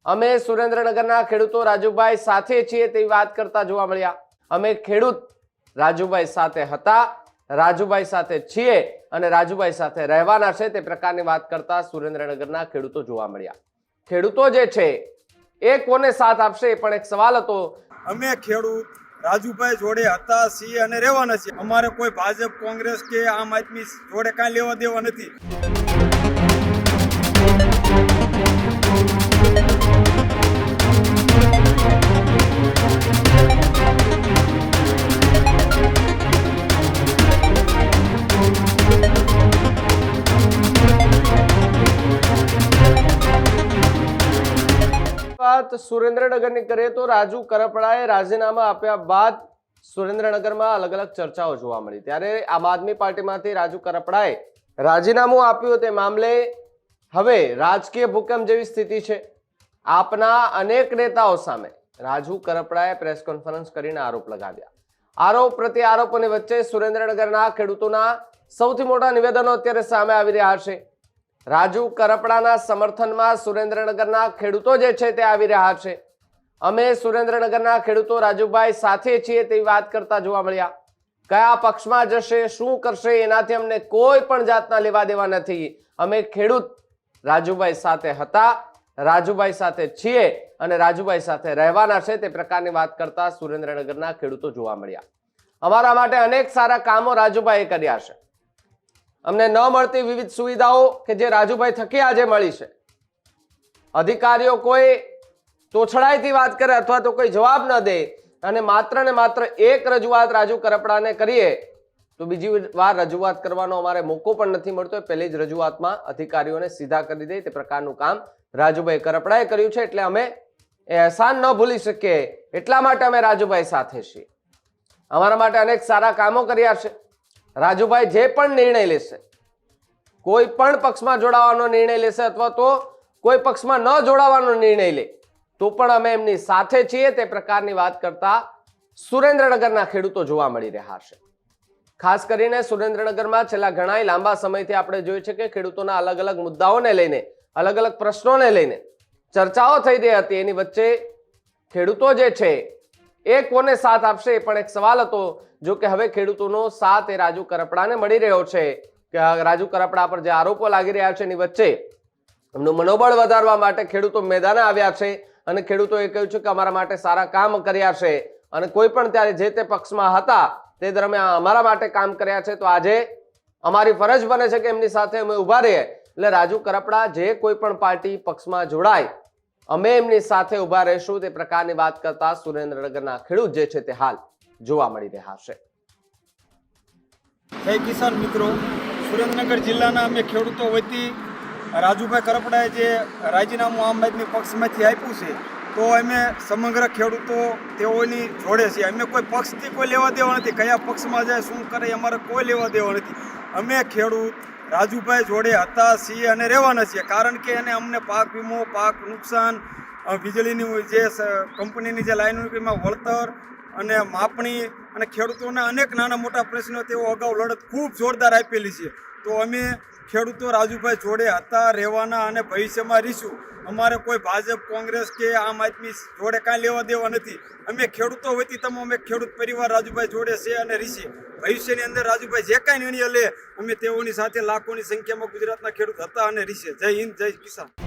અમે સુરેન્દ્રનગરના ખેડૂતો રાજુભાઈ સાથે છીએ તેવી વાત કરતા જોવા મળ્યા। અમે ખેડૂત રાજુભાઈ સાથે હતા, રાજુભાઈ સાથે છીએ અને રાજુભાઈ સાથે રહેવાના છે તે પ્રકારની વાત કરતા સુરેન્દ્રનગરના ખેડૂતો જોવા મળ્યા। ખેડૂતો જે છે એ કોને સાથ આપશે એ પણ એક સવાલ હતો। અમે ખેડૂત રાજુભાઈ જોડે હતા, છીએ અને રહેવાના છીએ। અમારે કોઈ ભાજપ, કોંગ્રેસ કે આમ આદમી જોડે કાંઈ લેવા દેવા નથી। વાત સુરેન્દ્રનગરની કરીએ તો રાજુ કરપડાએ રાજીનામા આપ્યા બાદ સુરેન્દ્રનગરમાં અલગ અલગ ચર્ચાઓ જોવા મળી। ત્યારે આમ આદમી પાર્ટીમાંથી રાજુ કરપડાએ રાજીનામું આપ્યું તે મામલે હવે રાજકીય ભૂકંપ જેવી સ્થિતિ છે। આપના અનેક નેતાઓ સામે રાજુ કરપડાએ પ્રેસ કોન્ફરન્સ કરીને આરોપ લગાવ્યા। આરોપ પ્રત્યે આરોપોની વચ્ચે સુરેન્દ્રનગરના ખેડૂતોના સૌથી મોટા નિવેદનો અત્યારે સામે આવી રહ્યા છે। રાજુ કરપડાના સમર્થનમાં સુરેન્દ્રનગરના ખેડૂતો જે છે તે આવી રહ્યા છે। અમે સુરેન્દ્રનગરના ખેડૂતો રાજુભાઈ સાથે છીએ તેવી વાત કરતા જોવા મળ્યા। કયા પક્ષમાં જશે, શું કરશે એનાથી અમને કોઈ પણ જાતના લેવા દેવા નથી। અમે ખેડૂત રાજુભાઈ સાથે હતા, રાજુભાઈ સાથે છીએ અને રાજુભાઈ સાથે રહેવાના છે તે પ્રકારની વાત કરતા સુરેન્દ્રનગરના ખેડૂતો જોવા મળ્યા। અમારા માટે અનેક સારા કામો રાજુભાઈએ કર્યા છે। અમને ન મળતી વિવિધ સુવિધાઓ કે જે રાજુભાઈ થકી આજે મળી છે। અધિકારીઓ કોઈ તોછડાઈથી વાત કરે અથવા તો કોઈ જવાબ ન દે અને માત્ર ને માત્ર એક રજૂઆત રાજુ કરપડાને કરીએ તો બીજી વાર રજૂઆત કરવાનો અમારે મોકો પણ નથી મળતો। પહેલી જ રજૂઆતમાં અધિકારીઓને સીધા કરી દે તે પ્રકારનું કામ રાજુભાઈ કરપડાએ કર્યું છે। એટલે અમે એ અહેસાન ન ભૂલી શકીએ, એટલા માટે અમે રાજુભાઈ સાથે છીએ। અમારા માટે અનેક સારા કામો કર્યા છે। રાજુભાઈ જે પણ નિર્ણય લેશે, કોઈ પણ પક્ષમાં જોડાવાનો નિર્ણય લેશે અથવા તો કોઈ પક્ષમાં ન જોડાવાનો નિર્ણય લે તો પણ અમે એમની સાથે છીએ તે પ્રકારની વાત કરતા સુરેન્દ્રનગરના ખેડૂતો જોવા મળી રહ્યા છે। ખાસ કરીને સુરેન્દ્રનગરમાં છેલ્લા ઘણા લાંબા સમયથી આપણે જોયું છે કે ખેડૂતોના અલગ અલગ મુદ્દાઓને લઈને, અલગ અલગ પ્રશ્નોને લઈને ચર્ચાઓ થઈ રહી હતી। એની વચ્ચે ખેડૂતો જે છે એ કોને સાથ આપશે એ પણ એક સવાલ હતો। જો કે હવે ખેડૂતોનો સાથ એ રાજુ કરપડાને મળી રહ્યો છે કે રાજુ કરપડા પર જે આરોપો લાગી રહ્યા છે એની વચ્ચે એમનું મનોબળ વધારવા માટે ખેડૂતો મેદાને આવ્યા છે અને ખેડૂતોએ કહ્યું છે કે અમારા માટે સારા કામ કર્યા છે અને કોઈ પણ ત્યારે જે તે પક્ષમાં હતા તે દરમિયાન અમારા માટે કામ કર્યા છે, તો આજે અમારી ફરજ બને છે કે એમની સાથે અમે ઉભા રહીએ। એટલે રાજુ કરપડા જે કોઈ પણ પાર્ટી પક્ષમાં જોડાય અમે એમની સાથે ઉભા રહીશું તે પ્રકારની વાત કરતા સુરેન્દ્રનગરના ખેડૂત જે છે તે હાલ જોવા મળી રહ્યા છે। જય કિસાન મિત્રો, સુરેન્દ્રનગર જિલ્લાના અમે ખેડૂતો વતી રાજુભાઈ કરપડાએ જે રાજીનામું આમ આદમી પક્ષમાંથી આપ્યું છે તો અમે સમગ્ર ખેડૂતો તેઓની જોડે છીએ। અમે કોઈ પક્ષથી કોઈ લેવા દેવા નથી, કયા પક્ષમાં જાય શું કરે અમારે કોઈ લેવા દેવા નથી। અમે ખેડૂત રાજુભાઈ જોડે હતા, છીએ અને રહેવાના છીએ। કારણ કે એને અમને પાક વીમો, પાક નુકસાન, વીજળીની જે કંપનીની જે લાઈનો એમાં વળતર અને માપણી અને ખેડૂતોના અનેક નાના મોટા પ્રશ્નો તેઓ અગાઉ લડત ખૂબ જોરદાર આપેલી છે। તો અમે ખેડૂતો રાજુભાઈ જોડે હતા, રહેવાના અને ભવિષ્યમાં રહીશું। અમારે કોઈ ભાજપ, કોંગ્રેસ કે આમ આદમી જોડે કાંઈ લેવા દેવા નથી। અમે ખેડૂતો વતી તમામ એક ખેડૂત પરિવાર રાજુભાઈ જોડે છે અને રહીશું। ભવિષ્યની અંદર રાજુભાઈ જે કાંઈ નિર્ણય લે અમે તેઓની સાથે લાખોની સંખ્યામાં ગુજરાતના ખેડૂત હતા અને રહીશું। જય હિન્દ, જય કિસાન।